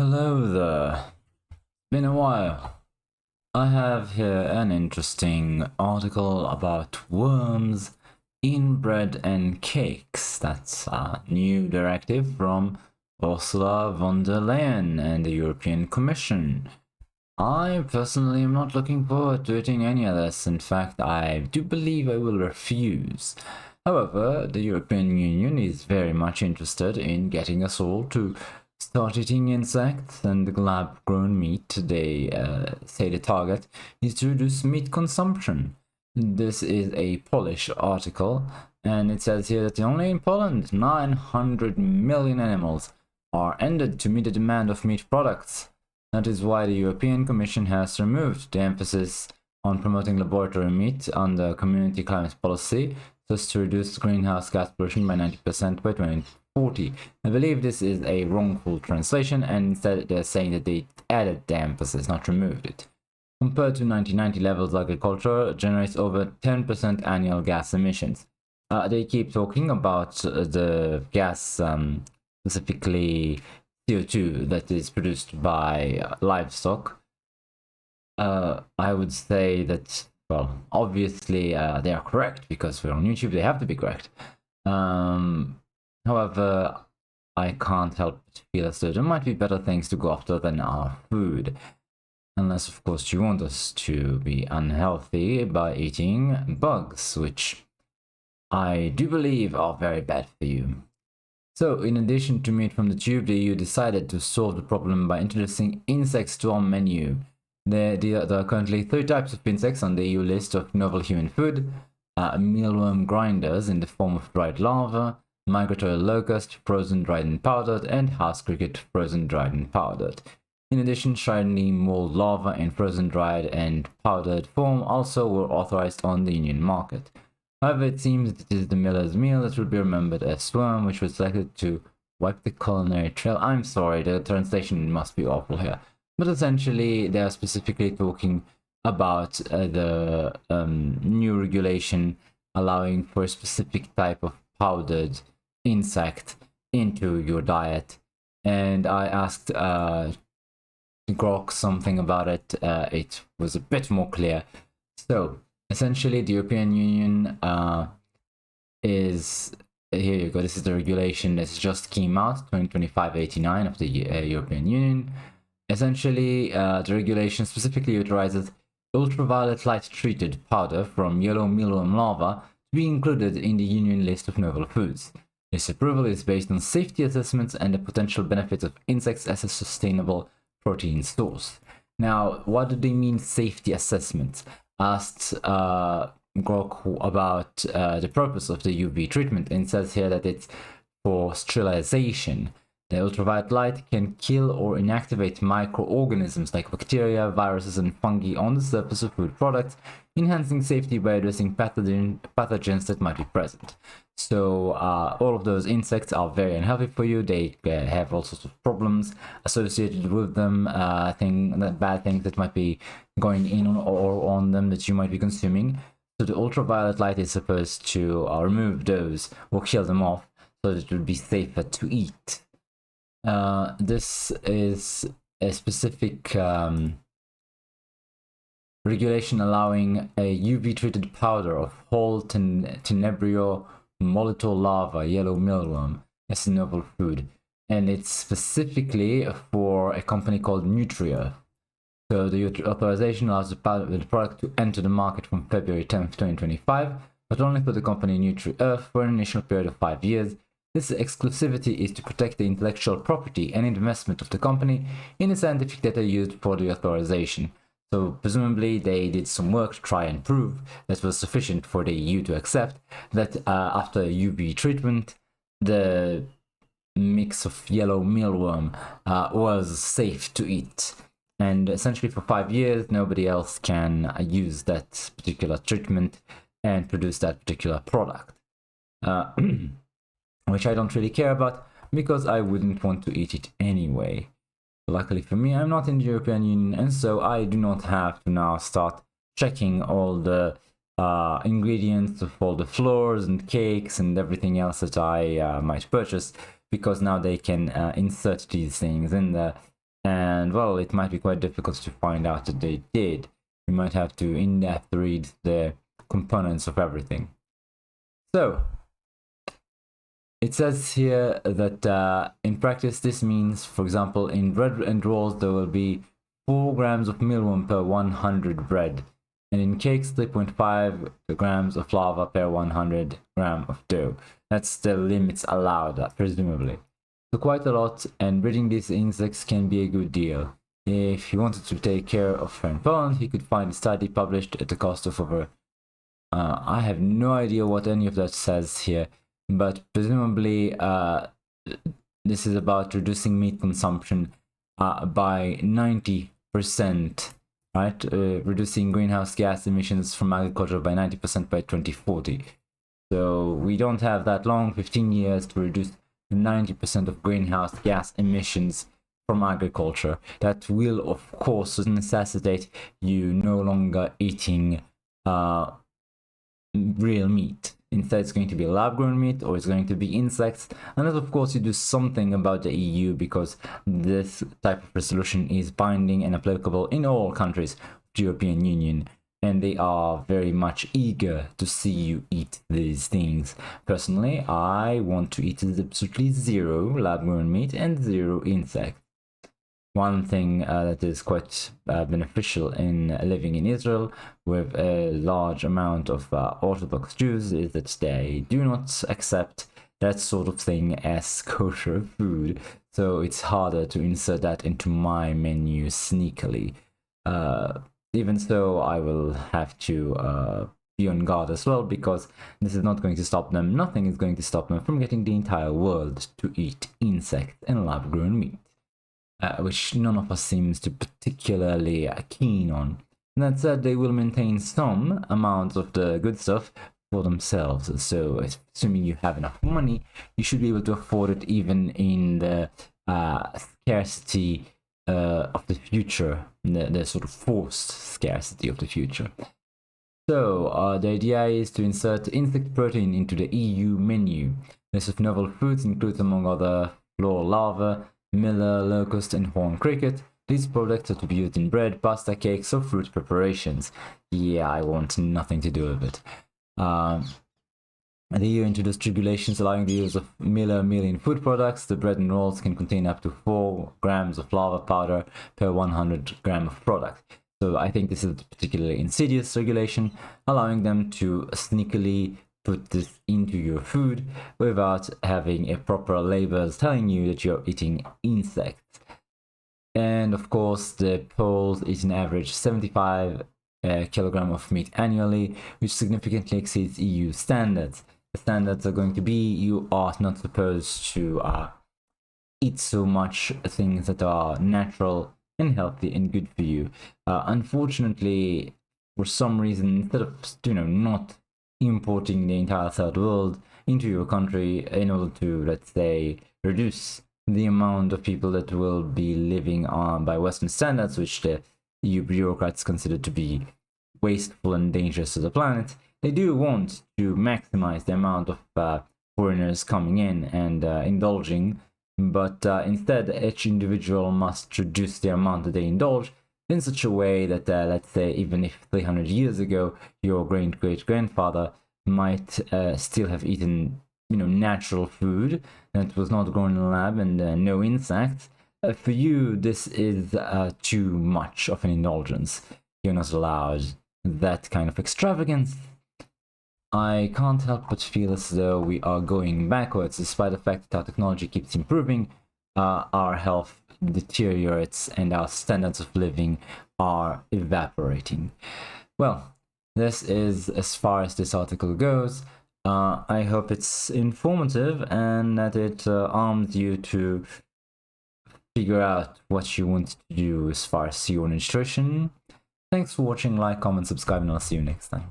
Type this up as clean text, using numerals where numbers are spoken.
Hello there. Been a while. I have here an interesting article about worms in bread and cakes. That's a new directive from Ursula von der Leyen and the European Commission. I personally am not looking forward to eating any of this. In fact, I do believe I will refuse. However, the European Union is very much interested in getting us all to start eating insects and lab-grown meat. They say the target is to reduce meat consumption. This is a Polish article, and it says here that only in Poland 900 million animals are ended to meet the demand of meat products. That is why the European Commission has removed the emphasis on promoting laboratory meat under community climate policy, so as to reduce greenhouse gas pollution by 90% by 2040. I believe this is a wrongful translation, and instead they're saying that they added the emphasis, not removed it. Compared to 1990 levels, agriculture generates over 10% annual gas emissions. They keep talking about the gas, specifically CO2 that is produced by livestock. I would say that, well, obviously they are correct because we're on YouTube, they have to be correct. However, I can't help but feel as though there might be better things to go after than our food. Unless, of course, you want us to be unhealthy by eating bugs, which I do believe are very bad for you. So, in addition to meat from the tube, the EU decided to solve the problem by introducing insects to our menu. There are currently 3 types of insects on the EU list of novel human food: mealworm grinders in the form of dried larvae, migratory locust, frozen, dried and powdered, and house cricket, frozen, dried and powdered. In addition, shiny mold larvae in frozen, dried and powdered form also were authorized on the Union market. However, it seems that it is the miller's meal that will be remembered as worm, which was selected to wipe the culinary trail. I'm sorry, the translation must be awful here. But essentially, they are specifically talking about the new regulation allowing for a specific type of powdered insect into your diet. And I asked Grok something about it. It was a bit more clear. So, essentially, the European Union is here you go. This is the regulation that just came out, 2025-89 of the European Union. Essentially, the regulation specifically authorizes ultraviolet light treated powder from yellow mealworm larvae to be included in the Union list of novel foods. This approval is based on safety assessments and the potential benefits of insects as a sustainable protein source. Now, what do they mean, safety assessments? Asked Grok about the purpose of the UV treatment, and says here that it's for sterilization. The ultraviolet light can kill or inactivate microorganisms like bacteria, viruses, and fungi on the surface of food products, enhancing safety by addressing pathogens that might be present. So all of those insects are very unhealthy for you. They have all sorts of problems associated with them, bad things that might be going in or on them that you might be consuming. So the ultraviolet light is supposed to remove those or kill them off so that it would be safer to eat. This is a specific regulation allowing a UV treated powder of whole tenebrio molito larva, yellow mealworm, as a novel food, and it's specifically for a company called Nutria. So the authorization allows the product to enter the market from February 10th, 2025, but only for the company Nutri-Earth for an initial period of 5 years. This exclusivity is to protect the intellectual property and investment of the company in the scientific data used for the authorization. So presumably they did some work to try and prove that was sufficient for the EU to accept that after UV treatment, the mix of yellow mealworm was safe to eat. And essentially for 5 years, nobody else can use that particular treatment and produce that particular product. Which I don't really care about because I wouldn't want to eat it anyway. Luckily for me, I'm not in the European Union, and so I do not have to now start checking all the ingredients of all the flours and cakes and everything else that I might purchase, because now they can insert these things in there And well, it might be quite difficult to find out that they did. You might have to in-depth read the components of everything. So it says here that in practice this means, for example, in bread and rolls there will be 4 grams of mealworm per 100 bread, and in cakes 3.5 grams of flour per 100 gram of dough. That's the limits allowed, presumably. So quite a lot, and breeding these insects can be a good deal. If he wanted to take care of her in Poland, he could find a study published at the cost of over... I have no idea what any of that says here, but presumably this is about reducing meat consumption by 90%, right? Reducing greenhouse gas emissions from agriculture by 90% by 2040. So we don't have that long, 15 years, to reduce 90% of greenhouse gas emissions from agriculture. That will, of course, necessitate you no longer eating real meat. Instead, it's going to be lab-grown meat, or it's going to be insects. Unless, of course, you do something about the EU, because this type of resolution is binding and applicable in all countries of the European Union, and they are very much eager to see you eat these things. Personally, I want to eat absolutely zero lab-grown meat and zero insects. One thing that is quite beneficial in living in Israel with a large amount of Orthodox Jews is that they do not accept that sort of thing as kosher food. So it's harder to insert that into my menu sneakily. Even so, I will have to be on guard as well, because this is not going to stop them. Nothing is going to stop them from getting the entire world to eat insects and lab-grown meat. Which none of us seems to particularly keen on. That said, they will maintain some amount of the good stuff for themselves. So, assuming you have enough money, you should be able to afford it even in the scarcity of the future, the sort of forced scarcity of the future. So, the idea is to insert insect protein into the EU menu. List of novel foods includes, among other, floral larvae, miller, locust, and horn cricket. These products are to be used in bread, pasta, cakes, or fruit preparations. Yeah, I want nothing to do with it. The EU introduced regulations allowing the use of miller meal in food products. The bread and rolls can contain up to 4 grams of flour powder per 100 gram of product. So I think this is a particularly insidious regulation, allowing them to sneakily put this into your food without having a proper labels telling you that you're eating insects. And of course, the Poles eat an average 75 kilogram of meat annually, which significantly exceeds EU standards. The standards are going to be you are not supposed to eat so much things that are natural and healthy and good for you. Unfortunately, for some reason, instead of not importing the entire third world into your country in order to, let's say, reduce the amount of people that will be living on by Western standards, which the EU bureaucrats consider to be wasteful and dangerous to the planet, they do want to maximize the amount of foreigners coming in and indulging, but instead each individual must reduce the amount that they indulge in such a way that, let's say, even if 300 years ago your great-great-grandfather might still have eaten, natural food that was not grown in a lab and no insects, for you this is too much of an indulgence. You're not allowed that kind of extravagance. I can't help but feel as though we are going backwards, despite the fact that our technology keeps improving. Our health deteriorates and our standards of living are evaporating. Well, this is as far as this article goes. I hope it's informative and that it arms you to figure out what you want to do as far as your nutrition. Thanks for watching, like, comment, subscribe, and I'll see you next time.